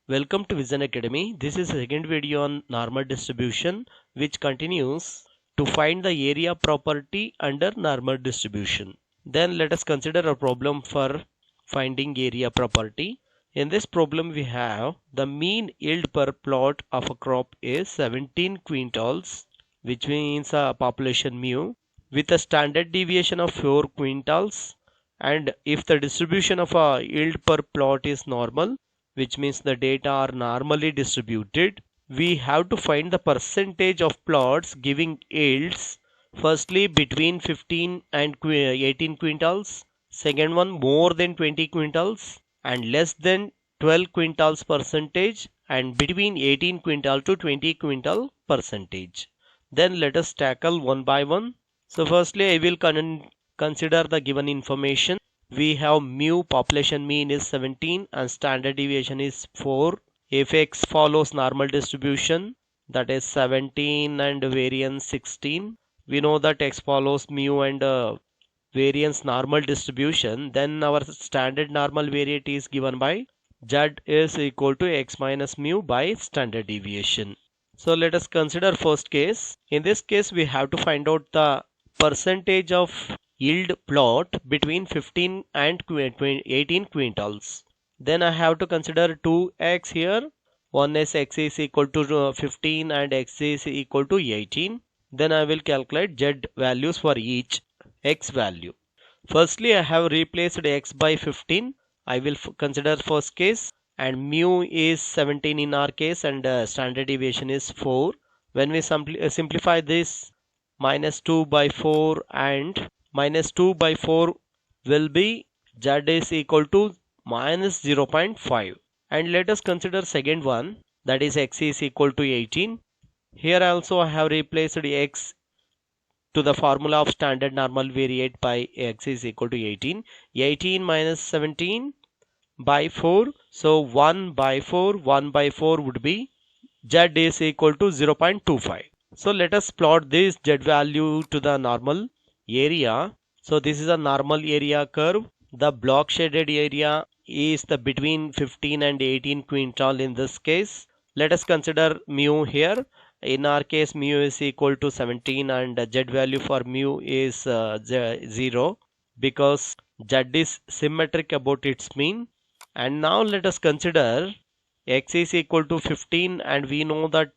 Welcome to Vision Academy. This is the second video on normal distribution which continues to find the area property under normal distribution. Then let us consider a problem for finding area property. In this problem we have the mean yield per plot of a crop is 17 quintals, which means a population mu, with a standard deviation of 4 quintals, and if the distribution of a yield per plot is normal, which means the data are normally distributed, we have to find the percentage of plots giving yields, firstly between 15 and 18 quintals, second one more than 20 quintals and less than 12 quintals percentage, and between 18 quintal to 20 quintal percentage. Then let us tackle one by one. So firstly I will consider the given information. We have mu population mean is 17 and standard deviation is 4. If x follows normal distribution, that is 17 and variance 16, we know that x follows mu and variance normal distribution, then our standard normal variety is given by z is equal to x minus mu by standard deviation. So let us consider first case. In this case we have to find out the percentage of yield plot between 15 and 18 quintals. Then I have to consider 2x here. One is x is equal to 15 and x is equal to 18. Then I will calculate z values for each x value. Firstly I have replaced x by 15. I will consider first case, and mu is 17 in our case, and standard deviation is 4. When we simplify this, minus 2 by 4 and minus 2 by 4 will be z is equal to minus 0.5. And let us consider second one, that is x is equal to 18. Here also I have replaced x to the formula of standard normal variate by x is equal to 18. 18 minus 17 by 4. So 1 by 4 would be z is equal to 0.25. So let us plot this z value to the normal area. So this is a normal area curve. The block shaded area is the between 15 and 18 quintal in this case. Let us consider mu here. In our case mu is equal to 17 and z value for mu is 0, because z is symmetric about its mean. And now let us consider x is equal to 15, and we know that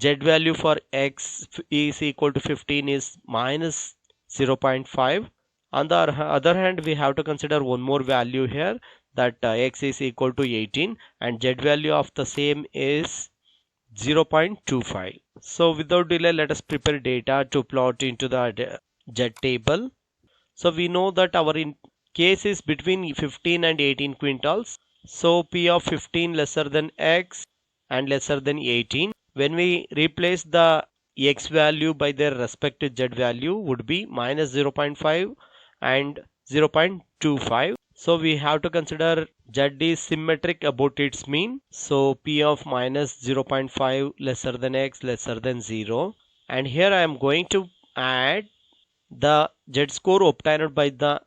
z value for x is equal to 15 is minus 0.5. On the other hand, we have to consider one more value here, that x is equal to 18 and z value of the same is 0.25. So without delay, let us prepare data to plot into the z table. So we know that our case is between 15 and 18 quintals. So P of 15 lesser than x and lesser than 18. When we replace the x value by their respective z value would be minus 0.5 and 0.25. So we have to consider z is symmetric about its mean. So P of minus 0.5 lesser than x lesser than 0. And here I am going to add the z score obtained by the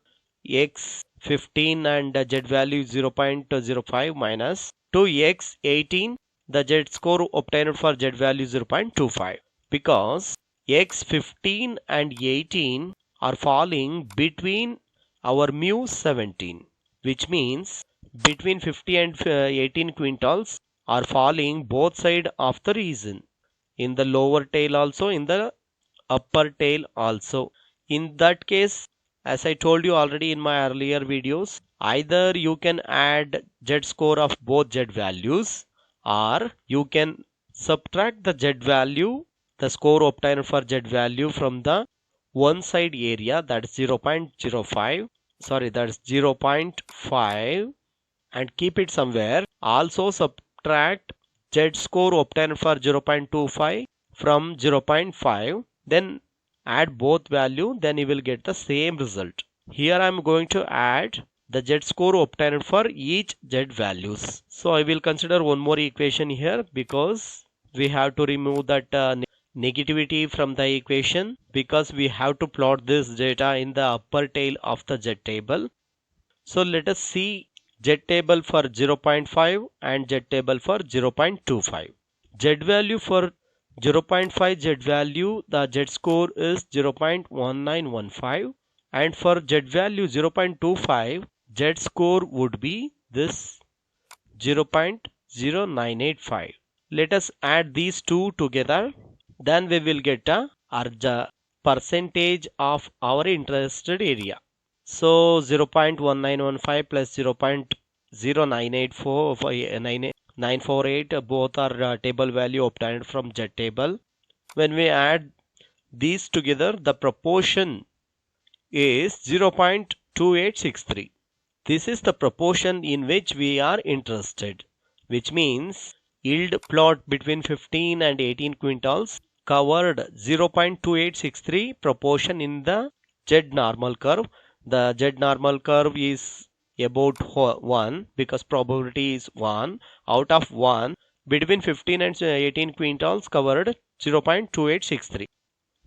x 15 and the z value 0.05 minus 2x 18, the z score obtained for z value 0.25, because x 15 and 18 are falling between our mu 17, which means between 50 and 18 quintals are falling both side of the region, in the lower tail also, in the upper tail also. In that case, as I told you already in my earlier videos, either you can add z score of both z values, or you can subtract the z value, the score obtained for z value, from the one side area, that is 0.05, sorry, that is 0.5, and keep it somewhere. Also subtract z score obtained for 0.25 from 0.5, then add both value, then you will get the same result. Here I am going to add the z score obtained for each z values. So I will consider one more equation here, because we have to remove that negativity from the equation, because we have to plot this data in the upper tail of the z table. So let us see Z table for 0.5 and Z table for 0.25. Z value for 0.5 Z value, the Z score is 0.1915, and for Z value 0.25, Z score would be this 0.0985. Let us add these two together, then we will get a percentage of our interested area. So 0.1915 plus 0.0984 both are table value obtained from Z table. When we add these together, the proportion is 0.2863. This is the proportion in which we are interested, which means yield plot between 15 and 18 quintals covered 0.2863 proportion in the Z normal curve. The Z normal curve is about 1 because probability is 1 out of 1. Between 15 and 18 quintals covered 0.2863.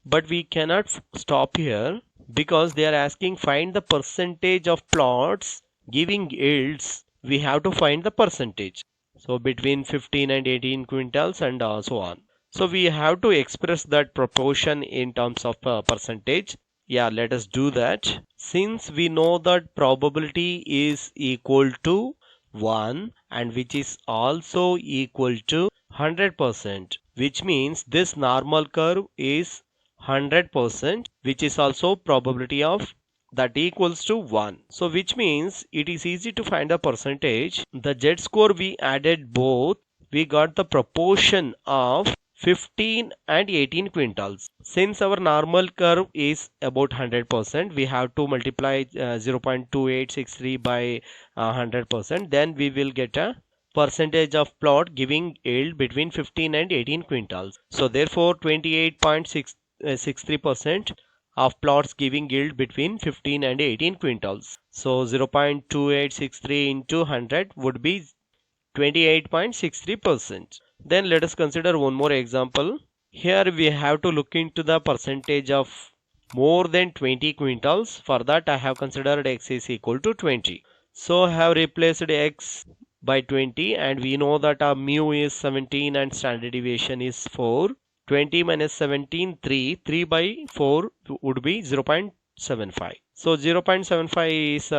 But we cannot stop here because they are asking find the percentage of plots giving yields. We have to find the percentage. So between 15 and 18 quintals and so on. So we have to express that proportion in terms of percentage. Yeah, let us do that. Since we know that probability is equal to 1 and which is also equal to 100%, which means this normal curve is 100%, which is also probability of that equals to 1. So which means it is easy to find the percentage. The Z score we added both, we got the proportion of 15 and 18 quintals. Since our normal curve is about 100%, we have to multiply 0.2863 by 100%. Then we will get a percentage of plot giving yield between 15 and 18 quintals. So therefore 28.63% of plots giving yield between 15 and 18 quintals. So 0.2863 into 100 would be 28.63%. Then let us consider one more example. Here we have to look into the percentage of more than 20 quintals. For that I have considered x is equal to 20. So I have replaced x by 20 and we know that our mu is 17 and standard deviation is 4. 20 minus 17, 3. 3 by 4 would be 0.75. So 0.75 is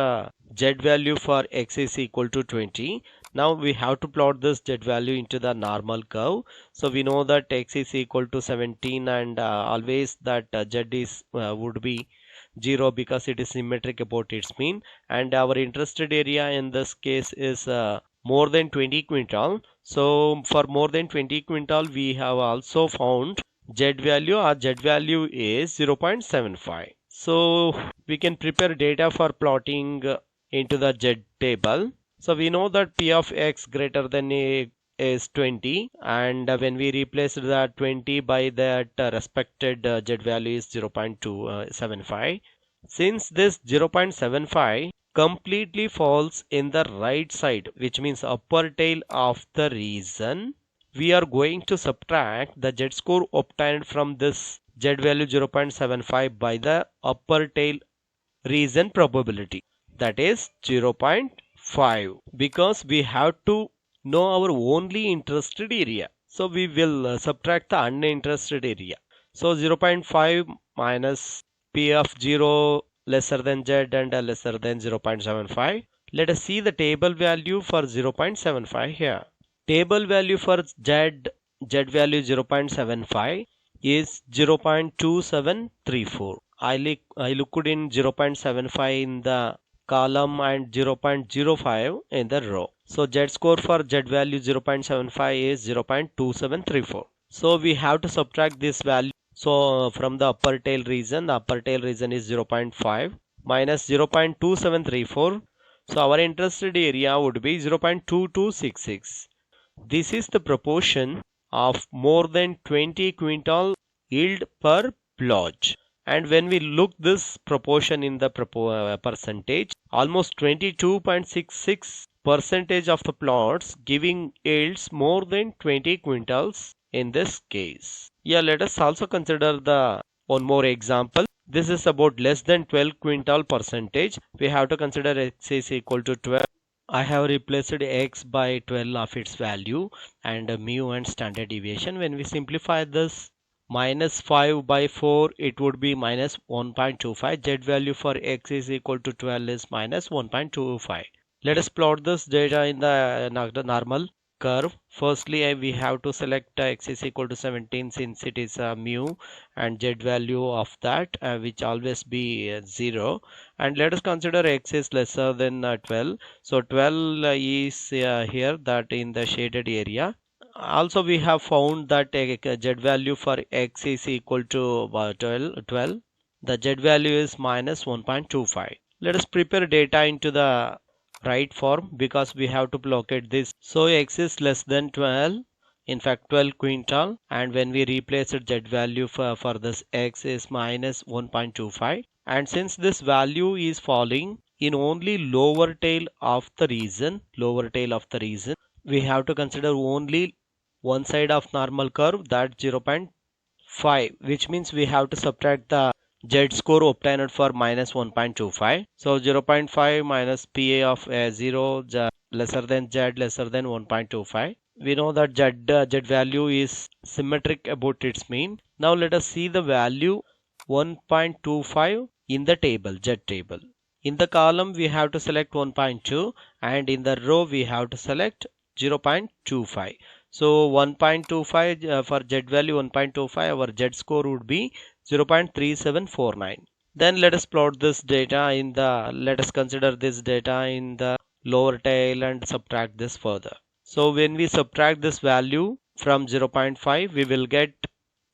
Z value for x is equal to 20. Now we have to plot this Z value into the normal curve. So we know that x is equal to 17 and always that Z is would be 0 because it is symmetric about its mean, and our interested area in this case is more than 20 quintal. So for more than 20 quintal we have also found Z value. Our Z value is 0.75. So we can prepare data for plotting into the Z table. So we know that p of x greater than a is 20, and when we replace the 20 by that respected Z value is 0.275. Since this 0.75 completely falls in the right side, which means upper tail of the region, we are going to subtract the Z score obtained from this Z value 0.75 by the upper tail region probability, that is 0.5, because we have to know our only interested area. So we will subtract the uninterested area. So 0.5 minus p of 0 lesser than z and lesser than 0.75. Let us see the table value for 0.75 here. Table value for z value 0.75 is 0.2734. I looked in 0.75 in the column and 0.05 in the row. So Z score for Z value 0.75 is 0.2734. So we have to subtract this value. So from the upper tail region, the upper tail region is 0.5 minus 0.2734. So our interested area would be 0.2266. This is the proportion of more than 20 quintal yield per plot. And when we look this proportion in the percentage, almost 22.66 percentage of the plots giving yields more than 20 quintals in this case. Yeah, let us also consider the one more example. This is about less than 12 quintal percentage. We have to consider x is equal to 12 I have replaced x by 12 of its value and mu and standard deviation. When we simplify this, minus 5 by 4, it would be minus 1.25. Z value for x is equal to 12 is minus 1.25. Let us plot this data in the normal curve. Firstly, we have to select x is equal to 17 since it is mu and z value of that which always be 0, and let us consider x is lesser than 12. So 12 is here, that in the shaded area. Also we have found that z value for x is equal to 12. The z value is minus 1.25. Let us prepare data into the right form because we have to locate this. So x is less than 12, in fact 12 quintal, and when we replace it, z value for this x is minus 1.25, and since this value is falling in only lower tail of the region, we have to consider only one side of normal curve, that 0.5, which means we have to subtract the z score obtained for minus 1.25. So 0.5 minus PA of 0 lesser than z lesser than 1.25. We know that z value is symmetric about its mean. Now let us see the value 1.25 in the table, z table. In the column we have to select 1.2 and in the row we have to select 0.25. So 1.25 for z value 1.25, our z score would be 0.3749. Then let us plot this data in the, let us consider this data in the lower tail and subtract this further. So when we subtract this value from 0.5, we will get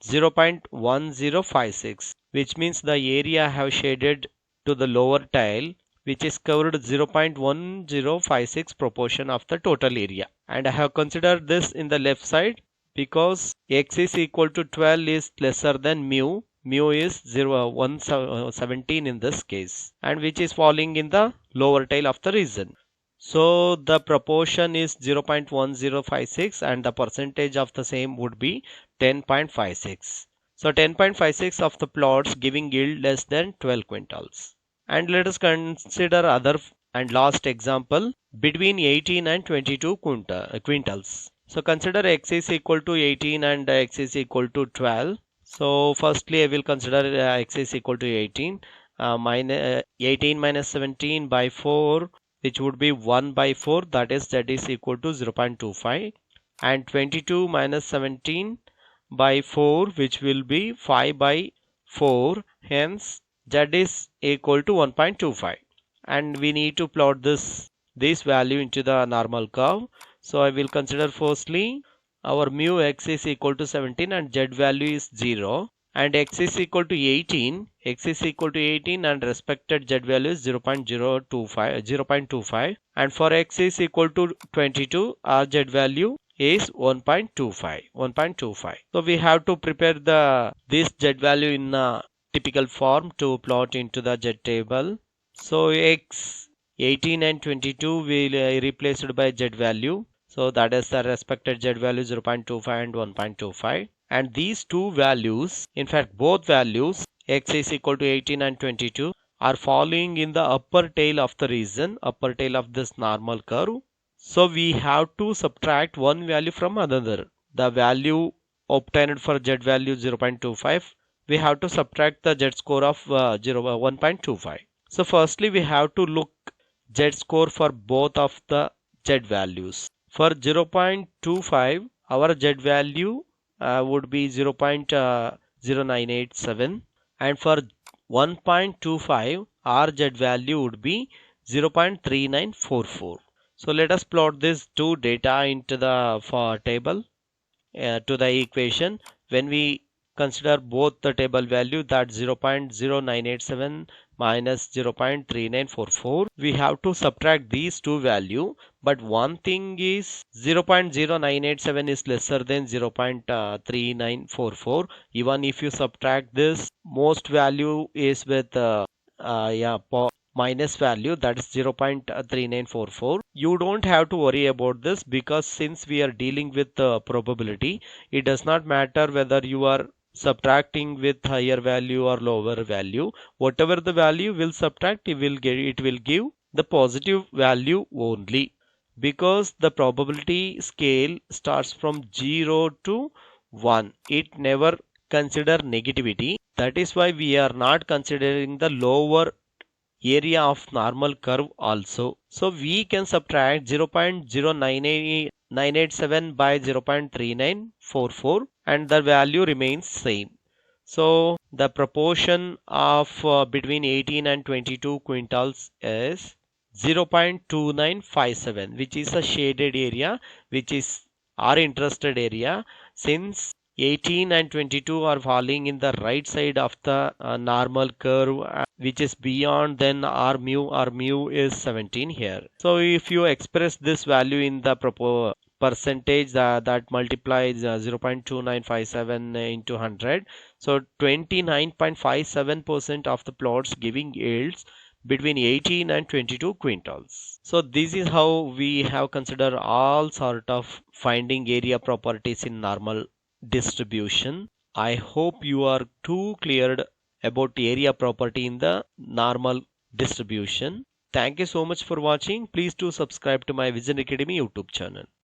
0.1056, which means the area I have shaded to the lower tail, which is covered 0.1056 proportion of the total area. And I have considered this in the left side because x is equal to 12 is lesser than mu. Mu is 117 in this case, and which is falling in the lower tail of the region. So the proportion is 0.1056 and the percentage of the same would be 10.56. So 10.56 of the plots giving yield less than 12 quintals. And let us consider other and last example between 18 and 22 quintals. So consider x is equal to 18 and x is equal to 12. So firstly I will consider x is equal to 18. 18 minus 17 by 4, which would be 1 by 4, that is z is equal to 0.25, and 22 minus 17 by 4, which will be 5 by 4, hence z is equal to 1.25, and we need to plot this value into the normal curve. So I will consider firstly our mu x is equal to 17 and z value is 0, and x is equal to 18, and respected z value is 0.25, and for x is equal to 22, our z value is 1.25. So we have to prepare this z value in a typical form to plot into the z table. So x 18 and 22 will replaced by z value. So that is the respected z value 0.25 and 1.25. And these two values, in fact both values, x is equal to 18 and 22, are falling in the upper tail of the region, upper tail of this normal curve. So we have to subtract one value from another. The value obtained for z value 0.25, we have to subtract the z score of 1.25. So firstly we have to look z score for both of the z values. For 0.25, our z value would be 0.0987, and for 1.25 our z value would be 0.3944. So let us plot these two data into the table to the equation. When we consider both the table value, that 0.0987 minus 0.3944, we have to subtract these two value, but one thing is 0.0987 is lesser than 0.3944. even if you subtract this, most value is with minus value, that is 0.3944. You don't have to worry about this because since we are dealing with the probability, it does not matter whether you are subtracting with higher value or lower value. Whatever the value will subtract, it will give the positive value only, because the probability scale starts from 0 to 1. It never consider negativity. That is why we are not considering the lower area of normal curve also. So we can subtract 0.0987 by 0.3944 and the value remains same. So the proportion of between 18 and 22 quintals is 0.2957, which is a shaded area, which is our interested area, since 18 and 22 are falling in the right side of the normal curve, which is beyond then r mu is 17 here. So if you express this value in the percentage, that multiplies 0.2957 into 100, so 29.57% of the plots giving yields between 18 and 22 quintals. So this is how we have considered all sort of finding area properties in normal distribution. I hope you are too cleared about area property in the normal distribution. Thank you so much for watching. Please do subscribe to my Vision Academy YouTube channel.